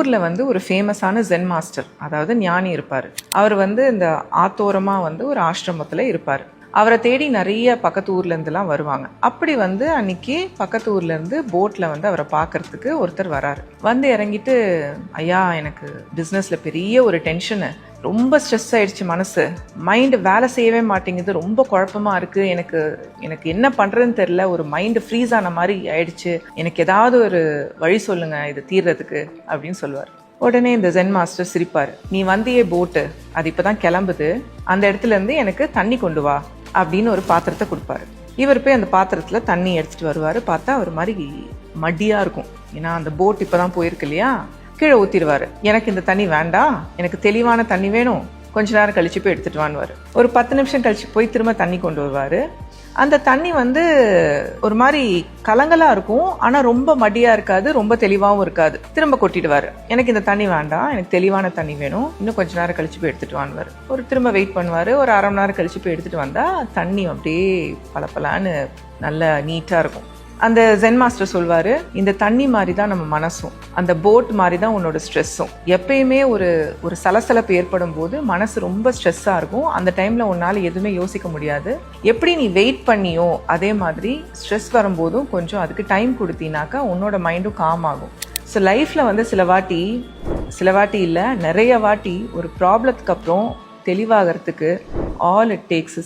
ஊரில் வந்து ஒரு ஃபேமஸான ஜென் மாஸ்டர், அதாவது ஞானி இருப்பார். அவர் வந்து இந்த ஆத்தோரமாக வந்து ஒரு ஆசிரமத்தில் இருப்பார். அவரை தேடி நிறைய பக்கத்து ஊர்லேருந்துலாம் வருவாங்க. அப்படி வந்து அன்னைக்கு பக்கத்து ஊர்லேருந்து போட்டில் வந்து அவரை பார்க்கறதுக்கு ஒருத்தர் வராரு. வந்து இறங்கிட்டு, ஐயா எனக்கு பிஸ்னஸில் பெரிய ஒரு டென்ஷனு, ரொம்ப ஸ்ட்ரெஸ் ஆயிடுச்சு, மனசு மைண்டு வேலை செய்யவே மாட்டேங்குது, ரொம்ப குழப்பமாக இருக்குது, எனக்கு என்ன பண்ணுறதுன்னு தெரில, ஒரு மைண்டு ஃப்ரீஸ் ஆன மாதிரி ஆயிடுச்சு, எனக்கு ஏதாவது ஒரு வழி சொல்லுங்கள் இது தீர்றதுக்கு அப்படின்னு சொல்லுவார். உடனே இந்த ஜென் மாஸ்டர் சிரிப்பார். நீ வந்தியே போட்டு, அது இப்போ தான் கிளம்புது, அந்த இடத்துல இருந்து எனக்கு தண்ணி கொண்டு வா அப்படின்னு ஒரு பாத்திரத்தை கொடுப்பாரு. இவர் போய் அந்த பாத்திரத்தில் தண்ணி எடுத்துகிட்டு வருவார். பார்த்தா ஒரு மாதிரி மடியாக இருக்கும். ஏன்னா அந்த போட் இப்போ தான் போயிருக்கு இல்லையா, கீழே ஊற்றிடுவார். எனக்கு இந்த தண்ணி வேண்டாம், எனக்கு தெளிவான தண்ணி வேணும், கொஞ்ச நேரம் கழிச்சு போய் எடுத்துகிட்டு வான்னுவார். ஒரு 10 நிமிஷம் கழிச்சு போய் திரும்ப தண்ணி கொண்டு வருவார். அந்த தண்ணி வந்து ஒரு மாதிரி கலங்கலாக இருக்கும், ஆனால் ரொம்ப மடியாக இருக்காது, ரொம்ப தெளிவாகவும் இருக்காது. திரும்ப கொட்டிடுவார். எனக்கு இந்த தண்ணி வேண்டாம், எனக்கு தெளிவான தண்ணி வேணும், இன்னும் கொஞ்ச நேரம் கழிச்சு போய் எடுத்துகிட்டு வான்னுவார். ஒரு திரும்ப வெயிட் பண்ணுவார். ஒரு அரை மணி நேரம் கழிச்சு போய் எடுத்துகிட்டு வந்தால் தண்ணி அப்படியே பளபளன்னு நல்ல நீட்டாக இருக்கும். அந்த ஜென் மாஸ்டர் சொல்வார், இந்த தண்ணி மாதிரி தான் நம்ம மனசும், அந்த போட் மாதிரி தான் உன்னோட ஸ்ட்ரெஸ்ஸும். எப்பயுமே ஒரு சலசலப்பு ஏற்படும் போது மனசு ரொம்ப ஸ்ட்ரெஸ்ஸாக இருக்கும். அந்த டைமில் உன்னால் எதுவுமே யோசிக்க முடியாது. எப்படி நீ வெயிட் பண்ணியோ அதே மாதிரி ஸ்ட்ரெஸ் வரும்போதும் கொஞ்சம் அதுக்கு டைம் கொடுத்தீனாக்கா உன்னோட மைண்டும் காம் ஆகும். ஸோ லைஃப்பில் வந்து சில வாட்டி இல்லை, நிறைய வாட்டி ஒரு ப்ராப்ளத்துக்கு அப்புறம் தெளிவாகிறதுக்கு ஆல் இட் டேக்ஸ்